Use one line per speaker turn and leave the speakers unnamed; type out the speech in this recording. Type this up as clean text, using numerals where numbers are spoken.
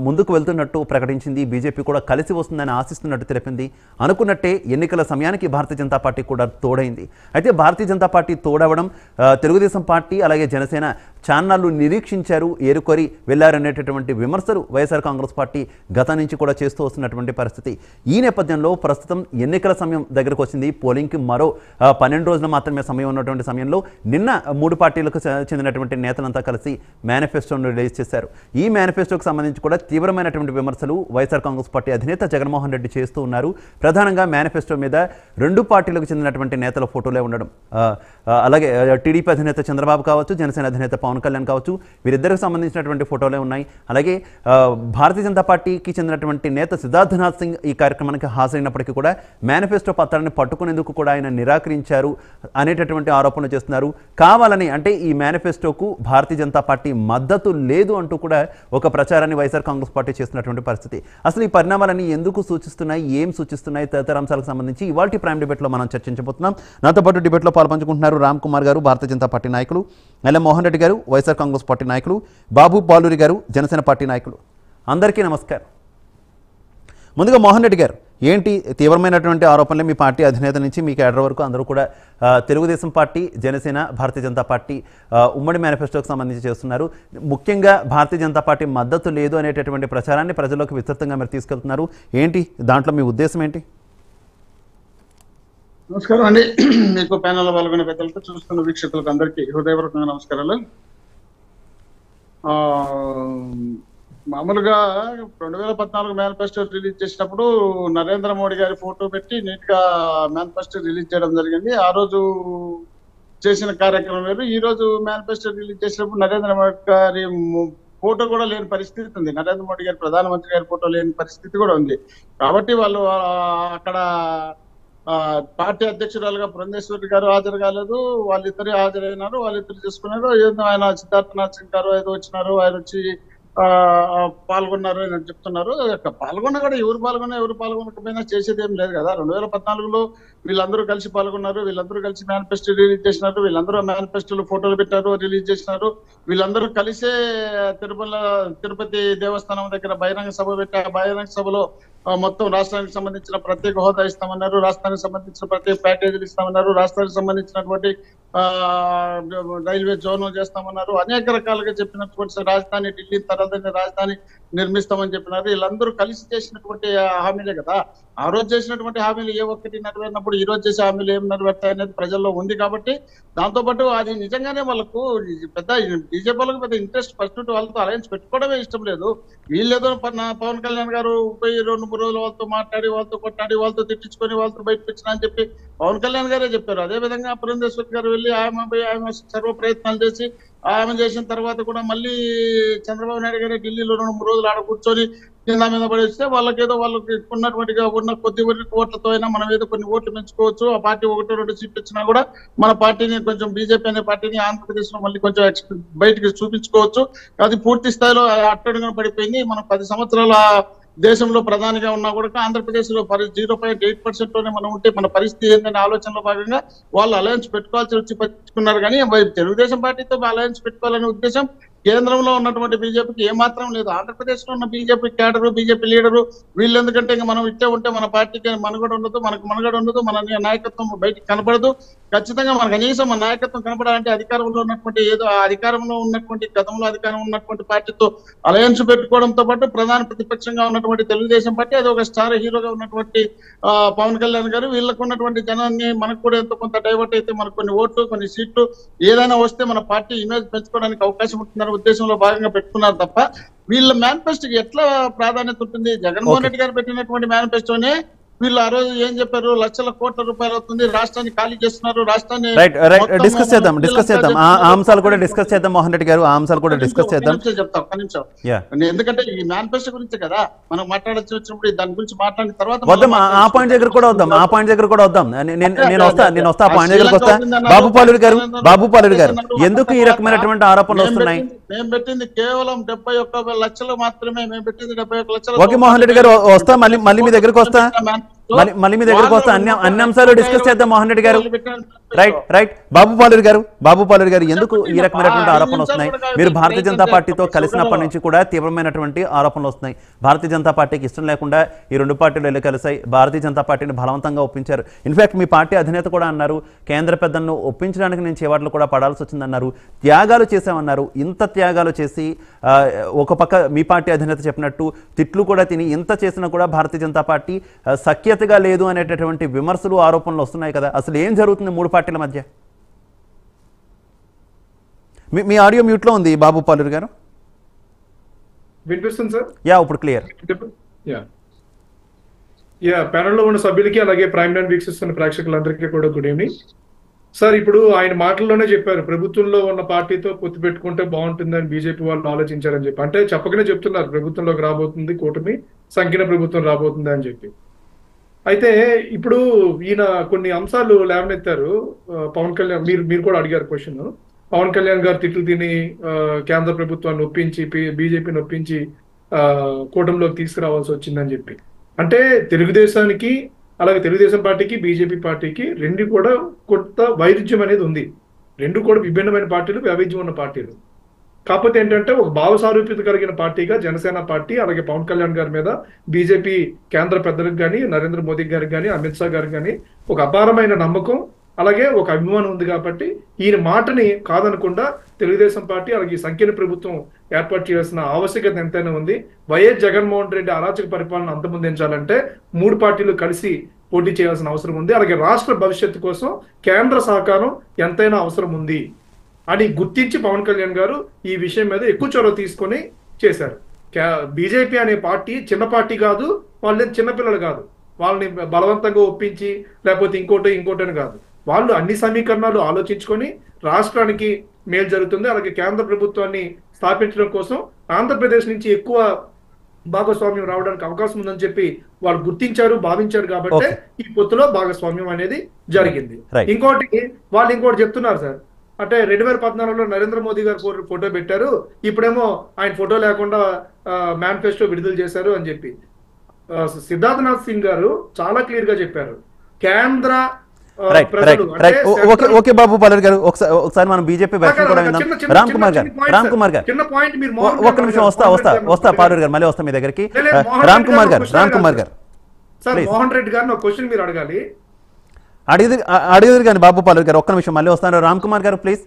ముందుకు వెళ్తున్నట్టు ప్రకటించింది. బీజేపీ కూడా కలిసి వస్తుందని ఆశిస్తున్నట్టు తెలిపింది. అనుకున్నట్టే ఎన్నికల సమయానికి భారతీయ జనతా పార్టీ కూడా తోడైంది. అయితే భారతీయ జనతా పార్టీ తోడవడం తెలుగుదేశం పార్టీ అలాగే జనసేన ఛానళ్లు నిరీక్షించారు, ఏరుకొని వెళ్లారనేటటువంటి విమర్శలు వైఎస్ఆర్ కాంగ్రెస్ పార్టీ గత నుంచి కూడా చేస్తూ వస్తున్నటువంటి పరిస్థితి. ఈ నేపథ్యంలో ప్రస్తుతం ఎన్నికల సమయం దగ్గరకు వచ్చింది. పోలింగ్కి మరో 12 రోజులు మాత్రమే సమయం ఉన్నటువంటి సమయంలో నిన్న 3 పార్టీలకు చెందినటువంటి నేతలంతా కలిసి మేనిఫెస్టోను రిలీజ్ చేశారు. ఈ మేనిఫెస్టోకి సంబంధించి కూడా తీవ్రమైనటువంటి విమర్శలు వైఎస్ఆర్ కాంగ్రెస్ పార్టీ అధినేత జగన్మోహన్ రెడ్డి చేస్తూ ఉన్నారు. ప్రధానంగా మేనిఫెస్టో మీద 2 పార్టీలకు చెందినటువంటి నేతల ఫోటోలే ఉండడం, అలాగే టీడీపీ అధినేత చంద్రబాబు కావచ్చు, జనసేన అధినేత పవన్ కళ్యాణ్ కావచ్చు, వీరిద్దరికి సంబంధించినటువంటి ఫోటోలే ఉన్నాయి. అలాగే భారతీయ జనతా పార్టీకి చెందినటువంటి నేత సిద్ధార్థనాథ్ సింగ్ ఈ కార్యక్రమానికి హాజరైనప్పటికీ కూడా మేనిఫెస్టో పత్రాన్ని పట్టుకునేందుకు కూడా ఆయన నిరాకరించారు అనేటటువంటి ఆరోపణలు చేస్తున్నారు. కావాలని అంటే ఈ మేనిఫెస్టోకు భారతీయ జనతా పార్టీ మద్దతు లేదు అంటూ కూడా ఒక ప్రచారాన్ని వైఎస్ఆర్ కాంగ్రెస్ పార్టీ చేస్తున్నటువంటి పరిస్థితి. అసలు ఈ పరిణామాలన్నీ ఎందుకు సూచిస్తున్నాయి, ఏం సూచిస్తున్నాయి తదితర అంశాలకు సంబంధించి ఇవాల్టి ప్రైమ్ డిబేట్లో మనం చర్చించబోతున్నాం. నాతో పాటు డిబేట్లో పాల్పంచుకుంటున్నారు రామ్ కుమార్ గారు, భారతీయ జనతా పార్టీ నాయకులు, ఎల్ఎం మోహన్ రెడ్డి గారు, వైఎస్ఆర్ కాంగ్రెస్ పార్టీ నాయకులు, బాబు పాలూరి గారు, జనసేన పార్టీ నాయకులు. అందరికీ నమస్కారం. ముందుగా మోహన్ రెడ్డి గారు, ఏంటి తీవ్రమైనటువంటి ఆరోపణలు మీ పార్టీ అధినేత నుంచి మీ కేడర్ వరకు అందరూ కూడా తెలుగుదేశం పార్టీ, జనసేన, భారతీయ జనతా పార్టీ ఉమ్మడి మేనిఫెస్టోకి సంబంధించి చేస్తున్నారు. ముఖ్యంగా భారతీయ జనతా పార్టీ మద్దతు లేదు అనేటటువంటి ప్రచారాన్ని ప్రజల్లోకి విస్తృతంగా మీరు తీసుకెళ్తున్నారు. ఏంటి దాంట్లో మీ ఉద్దేశం ఏంటి?
నమస్కారం అండి. మీకు ప్యానెల్లో పాల్గొనే పెద్దలతో చూస్తున్న వీక్షకులకు అందరికీ హృదయపూర్వకంగా నమస్కారాలు. మామూలుగా 2014 మేనిఫెస్టో రిలీజ్ చేసినప్పుడు నరేంద్ర మోడీ గారి ఫోటో పెట్టి నీట్ గా మేనిఫెస్టో రిలీజ్ చేయడం జరిగింది. ఆ రోజు చేసిన కార్యక్రమం వేరు. ఈ రోజు మేనిఫెస్టో రిలీజ్ చేసినప్పుడు నరేంద్ర మోడీ గారి ఫోటో కూడా లేని పరిస్థితి ఉంది. నరేంద్ర మోడీ గారి ప్రధానమంత్రి గారి ఫోటో లేని పరిస్థితి కూడా ఉంది. కాబట్టి వాళ్ళు అక్కడ పార్టీ అధ్యక్షురాలుగా పురంధేశ్వరి గారు హాజరు కాలేదు, వాళ్ళిద్దరే హాజరైనారు, వాళ్ళిద్దరు చేసుకున్నారు. ఏదో ఆయన సిద్ధార్థనాథ్ సింగ్ గారు ఏదో వచ్చినారు, ఆయన వచ్చి పాల్గొన్నారు అని చెప్తున్నారు. పాల్గొన్నా కూడా ఎవరు పాల్గొనకపోయినా చేసేది ఏం లేదు కదా. 2014లో వీళ్ళందరూ కలిసి పాల్గొన్నారు, వీళ్ళందరూ కలిసి మేనిఫెస్టో రిలీజ్ చేసినారు, వీళ్ళందరూ మేనిఫెస్టోలో ఫోటోలు పెట్టారు, రిలీజ్ చేసినారు. వీళ్ళందరూ కలిసే తిరుపతి దేవస్థానం దగ్గర బహిరంగ సభ పెట్టి ఆ బహిరంగ సభలో మొత్తం రాష్ట్రానికి సంబంధించిన ప్రత్యేక హోదా ఇస్తామన్నారు, రాష్ట్రానికి సంబంధించిన ప్రత్యేక ప్యాకేజీలు ఇస్తామన్నారు, రాష్ట్రానికి సంబంధించినటువంటి రైల్వే జోన్ చేస్తామన్నారు. అనేక రకాలుగా చెప్పినటువంటి రాజధాని ఢిల్లీ తర్వాత రాజధాని నిర్మిస్తామని చెప్పినారు. వీళ్ళందరూ కలిసి చేసినటువంటి హామీలే కదా. ఆ రోజు చేసినటువంటి హామీలు ఏ ఒక్కటి నెరవేరినప్పుడు ఈ రోజు చేసే హామీలు ఏం నెరవేరుతాయి అనేది ప్రజల్లో ఉంది. కాబట్టి దాంతోపాటు అది నిజంగానే వాళ్ళకు పెద్ద బీజేపీ వాళ్ళకి పెద్ద ఇంట్రెస్ట్ ఫస్ట్ వాళ్ళతో అలయన్స్ పెట్టుకోవడమే ఇష్టం లేదు. వీళ్ళేదో పవన్ కళ్యాణ్ గారు 2-3 రోజులు వాళ్ళతో మాట్లాడి, వాళ్ళతో కొట్లాడి, వాళ్ళతో తిట్టించుకొని, వాళ్ళతో బయటకు వచ్చినా అని చెప్పి పవన్ కళ్యాణ్ గారే చెప్పారు. అదే విధంగా పురంధేశ్వరి గారు వెళ్ళి ఆమె సర్వ ప్రయత్నాలు చేసి ఆమె చేసిన తర్వాత కూడా మళ్ళీ చంద్రబాబు నాయుడు గారు ఢిల్లీలో 2-3 రోజులు ఆడ కూర్చొని కింద మీద పడేస్తే వాళ్ళకి ఉన్నటువంటిగా ఉన్న కొద్ది ఓట్లతో అయినా మనం ఏదో కొన్ని ఓట్లు పెంచుకోవచ్చు. ఆ పార్టీ 1-2 సీట్లు ఇచ్చినా కూడా మన పార్టీని కొంచెం బీజేపీ అనే పార్టీని ఆంధ్రప్రదేశ్ లో మళ్ళీ కొంచెం బయటికి చూపించుకోవచ్చు. అది పూర్తి స్థాయిలో అట్టడుగున పడిపోయింది. మనం 10 సంవత్సరాల దేశంలో ప్రధానిగా ఉన్నా కూడా ఆంధ్రప్రదేశ్ లో 0.8% లోనే మనం ఉంటే మన పరిస్థితి ఏంటనే ఆలోచనలో భాగంగా వాళ్ళు అలయన్స్ పెట్టుకోవాల్సి వచ్చి పెట్టుకున్నారు. కానీ తెలుగుదేశం పార్టీతో అలయన్స్ పెట్టుకోవాలనే ఉద్దేశం కేంద్రంలో ఉన్నటువంటి బీజేపీకి ఏమాత్రం లేదు. ఆంధ్రప్రదేశ్ లో ఉన్న బీజేపీ క్యాడరు, బీజేపీ లీడరు వీళ్ళు ఎందుకంటే ఇంకా మనం ఇట్టే ఉంటే మన పార్టీకి మనుగడ ఉండదు, మన నాయకత్వం బయటికి కనపడదు. ఖచ్చితంగా మన కనీసం మన నాయకత్వం కనపడాలంటే అధికారంలో ఉన్నటువంటి అధికారంలో ఉన్నటువంటి గతంలో అధికారం ఉన్నటువంటి పార్టీతో అలయన్స్ పెట్టుకోవడంతో పాటు ప్రధాన ప్రతిపక్షంగా ఉన్నటువంటి తెలుగుదేశం పార్టీ అది ఒక స్టార్ హీరోగా ఉన్నటువంటి పవన్ కళ్యాణ్ గారు వీళ్ళకు ఉన్నటువంటి జనాన్ని మనకు కూడా ఎంతో కొంత డైవర్ట్ అయితే మనకు కొన్ని ఓట్లు, కొన్ని సీట్లు ఏదైనా వస్తే మన పార్టీ ఇమేజ్ పెంచుకోవడానికి అవకాశం ఉంటుందని ఉద్దేశంలో భాగంగా పెట్టుకున్నారు తప్ప వీళ్ళ మేనిఫెస్టోకి ఎట్లా ప్రాధాన్యత ఉంటుంది? జగన్మోహన్ రెడ్డి గారు పెట్టినటువంటి మేనిఫెస్టోనే వీళ్ళు ఆ రోజు ఏం చెప్పారు, లక్షల కోట్ల రూపాయలు అవుతుంది, రాష్ట్రాన్ని ఖాళీ చేస్తున్నారు, రాష్ట్రాన్ని
డిస్కస్ చేద్దాం ఆ అంశాలు కూడా డిస్కస్ చేద్దాం. మోహన్ రెడ్డి గారు ఆ అంశాలు కూడా డిస్కస్ చేద్దాం.
చెప్తా ఒక్క నిమిషం. ఎందుకంటే ఈ మేనిఫెస్టో గురించి కదా మనం మాట్లాడచ్చు వచ్చినప్పుడు దాని గురించి మాట్లాడిన తర్వాత
వద్దాం. ఆ పాయింట్ దగ్గర కూడా వద్దాం. నేను వస్తా ఆ పాయింట్ దగ్గరకు వస్తా. బాబు పాలూరి గారు ఎందుకు ఈ రకమైనటువంటి ఆరోపణలు వస్తున్నాయి?
మేము పెట్టింది కేవలం 71 లక్షలు మాత్రమే. మేము పెట్టింది 71 లక్షలు.
ఓకే మోహన్ రెడ్డి గారు వస్తా, మళ్ళీ మీ దగ్గరకు వస్తా. మళ్ళీ మీ దగ్గరకు వస్తా అన్ని అంశాలు డిస్కస్ చేద్దాం మోహన్ రెడ్డి గారు. రైట్ బాబు పాలూరి గారు ఎందుకు ఈ రకమైనటువంటి ఆరోపణలు వస్తున్నాయి? మీరు భారతీయ జనతా పార్టీతో కలిసినప్పటి నుంచి కూడా తీవ్రమైనటువంటి ఆరోపణలు వస్తున్నాయి. భారతీయ జనతా పార్టీకి ఇష్టం లేకుండా ఈ రెండు పార్టీలు వెళ్ళి కలిసాయి, భారతీయ జనతా పార్టీని బలవంతంగా ఒప్పించారు. ఇన్ఫాక్ట్ మీ పార్టీ అధినేత కూడా అన్నారు, కేంద్ర పెద్దలను ఒప్పించడానికి నేను చేవాట్లు కూడా పడాల్సి వచ్చిందన్నారు, త్యాగాలు చేశామన్నారు. ఇంత త్యాగాలు చేసి ఒక పక్క మీ పార్టీ అధినేత చెప్పినట్టు తిట్లు కూడా తిని ఇంత చేసినా కూడా భారతీయ జనతా పార్టీ సఖ్యతగా లేదు అనేటటువంటి విమర్శలు ఆరోపణలు వస్తున్నాయి కదా. అసలు ఏం జరుగుతుంది మూడు పార్టీల మధ్య? మీ ఆడియో మ్యూట్ లో ఉంది బాబు పాలూరి గారు.
వినిపిస్తుంది సార్?
ఇప్పుడు క్లియర్.
ప్యానెల్లో ఉన్న సభ్యులకి అలాగే ప్రైమ్ లైన్ వీక్షిస్తున్న ప్రేక్షకులందరికీ కూడా గుడ్ ఈవినింగ్ సార్. ఇప్పుడు ఆయన మాటల్లోనే చెప్పారు ప్రభుత్వంలో ఉన్న పార్టీతో పొత్తు పెట్టుకుంటే బాగుంటుందని బీజేపీ వాళ్ళు ఆలోచించారని చెప్పి. అంటే చెప్పకనే చెప్తున్నారు ప్రభుత్వంలోకి రాబోతుంది కూటమి, సంకీర్ణ ప్రభుత్వం రాబోతుంది అని చెప్పి. అయితే ఇప్పుడు ఈయన కొన్ని అంశాలు లేవనెత్తారు. పవన్ కళ్యాణ్ మీరు కూడా అడిగారు క్వశ్చన్. పవన్ కళ్యాణ్ గారు తిట్లు తిని కేంద్ర ప్రభుత్వాన్ని ఒప్పించి బీజేపీని ఒప్పించి కూటమిలోకి తీసుకురావాల్సి వచ్చిందని చెప్పి. అంటే తెలుగుదేశానికి అలాగే తెలుగుదేశం పార్టీకి బీజేపీ పార్టీకి రెండు కూడా కొత్త వైరుధ్యం అనేది ఉంది. రెండు కూడా విభిన్నమైన పార్టీలు, వైవిధ్యం ఉన్న పార్టీలు. కాకపోతే ఏంటంటే ఒక భావ సారూప్యత కలిగిన పార్టీగా జనసేన పార్టీ అలాగే పవన్ కళ్యాణ్ గారి మీద బీజేపీ కేంద్ర పెద్దలకు కానీ నరేంద్ర మోదీ గారికి కానీ అమిత్ షా గారికి కానీ ఒక అపారమైన నమ్మకం అలాగే ఒక అభిమానం ఉంది. కాబట్టి ఈయన మాటని కాదనకుండా తెలుగుదేశం పార్టీ అలాగే సంకీర్ణ ప్రభుత్వం ఏర్పాటు చేయాల్సిన ఆవశ్యకత ఎంతైనా ఉంది. వైఎస్ జగన్మోహన్ రెడ్డి అరాచక పరిపాలన అంతమొందించాలంటే మూడు పార్టీలు కలిసి పోటీ చేయాల్సిన అవసరం ఉంది. అలాగే రాష్ట్ర భవిష్యత్తు కోసం కేంద్ర సహకారం ఎంతైనా అవసరం ఉంది అని గుర్తించి పవన్ కళ్యాణ్ గారు ఈ విషయం మీద ఎక్కువ చొరవ తీసుకొని చేశారు. బీజేపీ అనే పార్టీ చిన్న పార్టీ కాదు, వాళ్ళు చిన్నపిల్లలు కాదు, వాళ్ళని బలవంతంగా ఒప్పించి లేకపోతే ఇంకోటి కాదు. వాళ్ళు అన్ని సమీకరణాలు ఆలోచించుకొని రాష్ట్రానికి మేలు జరుగుతుంది అలాగే కేంద్ర ప్రభుత్వాన్ని స్థాపించడం కోసం ఆంధ్రప్రదేశ్ నుంచి ఎక్కువ భాగస్వామ్యం రావడానికి అవకాశం ఉందని చెప్పి వాళ్ళు గుర్తించారు, భావించారు. కాబట్టి ఈ పొత్తులో భాగస్వామ్యం అనేది జరిగింది. ఇంకోటి చెప్తున్నారు సార్, అంటే 2014లో నరేంద్ర మోదీ గారు ఫోటో పెట్టారు, ఇప్పుడేమో ఆయన ఫోటో లేకుండా మేనిఫెస్టో విడుదల చేశారు అని చెప్పి. సిద్ధార్థనాథ్ సింగ్ గారు చాలా క్లియర్ గా చెప్పారు, కేంద్ర
ఓకే బాబు పాలూరి గారు ఒకసారి మనం బీజేపీ వెర్షన్ కూడా విందాం. రామ్ కుమార్ గారు ఒక్క నిమిషం వస్తా పాలూరి గారు, మళ్ళీ వస్తా మీ దగ్గరికి. రామ్ కుమార్ గారు
సార్, మోహన్ రెడ్డి గారిని ఒక క్వశ్చన్ మీరు అడగాలి.
అడిగేది కానీ బాబు పాలూరి గారు ఒక్క నిమిషం మళ్ళీ వస్తాను. రామ్ కుమార్ గారు ప్లీజ్.